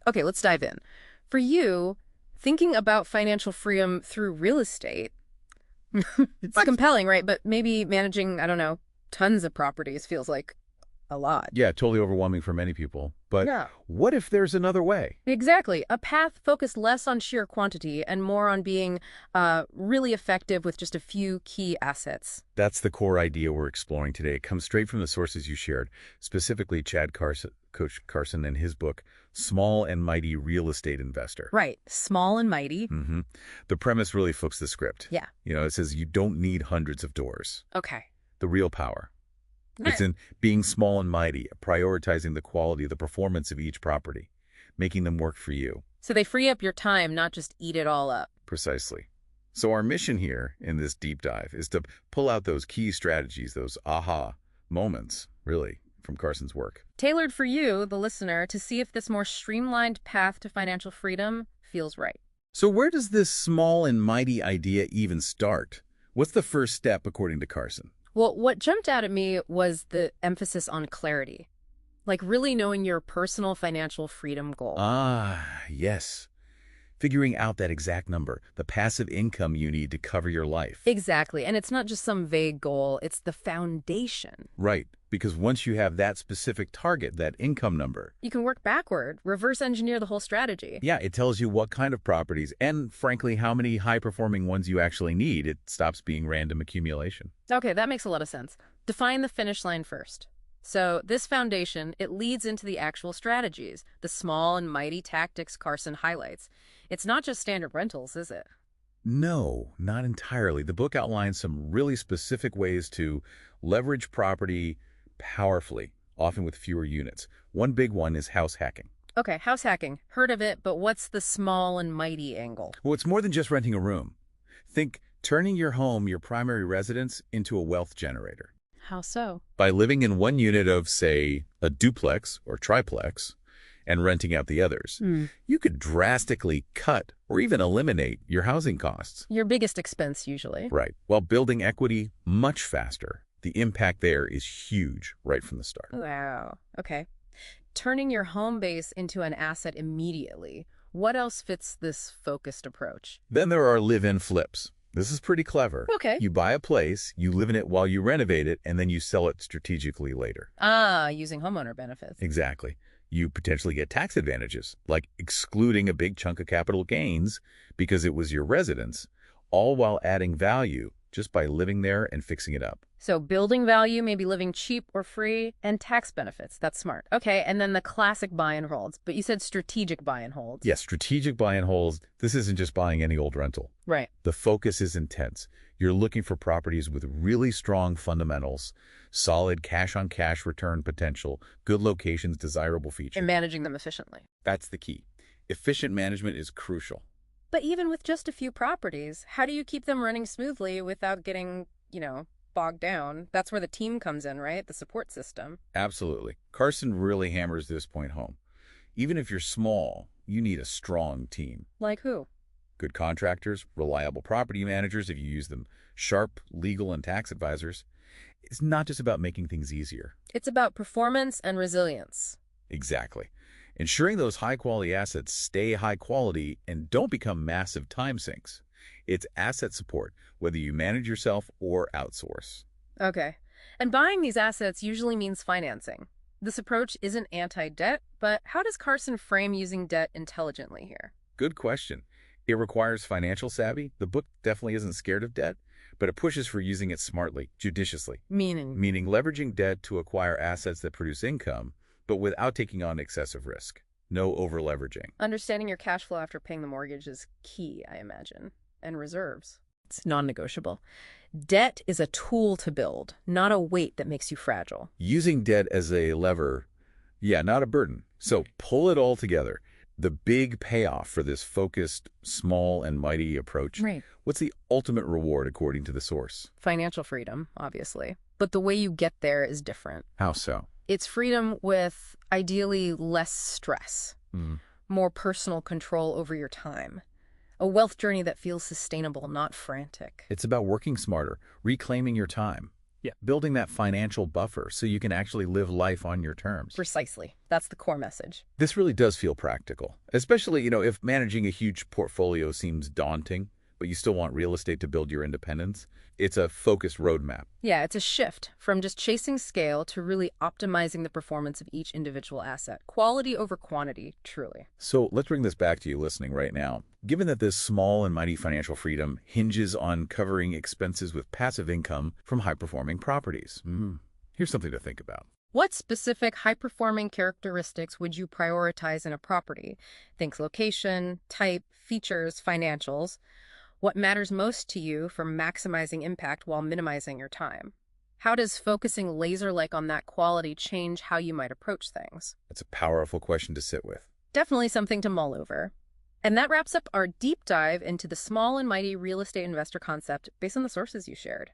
Okay, let's dive in. For you, thinking about financial freedom through real estate, it's compelling, right? But maybe managing, I don't know, tons of properties feels like a lot. Yeah, totally overwhelming for many people. But Yeah. what if there's another way? Exactly. A path focused less on sheer quantity and more on being really effective with just a few key assets. That's the core idea we're exploring today. It comes straight from the sources you shared, specifically Coach Carson and his book, Small and Mighty Real Estate Investor. Right. Small and mighty. The premise really flips the script. Yeah. It says you don't need hundreds of doors. Okay. The real power. It's in being small and mighty, prioritizing the quality, the performance of each property, making them work for you. So they free up your time, not just eat it all up. Precisely. So our mission here in this deep dive is to pull out those key strategies, those aha moments, really, from Carson's work. Tailored for you, the listener, to see if this more streamlined path to financial freedom feels right. So where does this small and mighty idea even start? What's the first step, according to Carson? Well, what jumped out at me was the emphasis on clarity, like really knowing your personal financial freedom goal. Ah, yes. Figuring out that exact number, the passive income you need to cover your life. Exactly. And it's not just some vague goal, it's the foundation. Right, because once you have that specific target, that income number, You can work backward, reverse engineer the whole strategy. yeah, it tells you what kind of properties and, frankly, how many high-performing ones you actually need. It stops being random accumulation. Okay, that makes a lot of sense. Define the finish line first. So this foundation, it leads into the actual strategies, the small and mighty tactics Carson highlights. It's not just standard rentals, is it? No, not entirely. The book outlines some really specific ways to leverage property powerfully, often with fewer units. One big one is house hacking. Okay, house hacking. Heard of it, but what's the small and mighty angle? Well, it's more than just renting a room. Think turning your home, your primary residence, into a wealth generator. How so? By living in one unit of, say, a duplex or triplex and renting out the others, you could drastically cut or even eliminate your housing costs. Your biggest expense, usually. Right. While building equity much faster. The impact there is huge right from the start. Wow. Okay. Turning your home base into an asset immediately. What else fits this focused approach? Then there are live-in flips. This is pretty clever. Okay. You buy a place, you live in it while you renovate it, and then you sell it strategically later. Ah, using homeowner benefits. Exactly. You potentially get tax advantages, like excluding a big chunk of capital gains because it was your residence, all while adding value just by living there and fixing it up. So building value, maybe living cheap or free, and tax benefits. That's smart. Okay, and then the classic buy and holds. But you said strategic buy and holds. Yes, strategic buy and holds. This isn't just buying any old rental. Right. The focus is intense. You're looking for properties with really strong fundamentals, solid cash-on-cash return potential, good locations, desirable features. And managing them efficiently. That's the key. Efficient management is crucial. But even with just a few properties, how do you keep them running smoothly without getting, bogged down? That's where the team comes in, right? The support system. Absolutely. Carson really hammers this point home. Even if you're small, you need a strong team. Like who? Good contractors, reliable property managers if you use them, sharp legal and tax advisors. It's not just about making things easier. It's about performance and resilience. Exactly. Ensuring those high-quality assets stay high quality and don't become massive time sinks. It's asset support, whether you manage yourself or outsource. Okay. And buying these assets usually means financing. This approach isn't anti-debt, but how does Carson frame using debt intelligently here? Good question. It requires financial savvy. The book definitely isn't scared of debt, but it pushes for using it smartly, judiciously. Meaning leveraging debt to acquire assets that produce income, but without taking on excessive risk. No over-leveraging. Understanding your cash flow after paying the mortgage is key, I imagine. And reserves. It's non-negotiable. Debt is a tool to build, not a weight that makes you fragile. Using debt as a lever, not a burden. So pull it all together. The big payoff for this focused, small and mighty approach. Right. What's the ultimate reward according to the source? Financial freedom, obviously. But the way you get there is different. How so? It's freedom with, ideally, less stress. More personal control over your time. A wealth journey that feels sustainable, not frantic. It's about working smarter, reclaiming your time, Yeah. Building that financial buffer so you can actually live life on your terms. Precisely. That's the core message. This really does feel practical, especially, if managing a huge portfolio seems daunting, but you still want real estate to build your independence. It's a focused roadmap. Yeah, it's a shift from just chasing scale to really optimizing the performance of each individual asset. Quality over quantity, truly. So let's bring this back to you listening right now. Given that this small and mighty financial freedom hinges on covering expenses with passive income from high-performing properties, here's something to think about. What specific high-performing characteristics would you prioritize in a property? Think location, type, features, financials. What matters most to you for maximizing impact while minimizing your time? How does focusing laser-like on that quality change how you might approach things? That's a powerful question to sit with. Definitely something to mull over. And that wraps up our deep dive into the small and mighty real estate investor concept based on the sources you shared.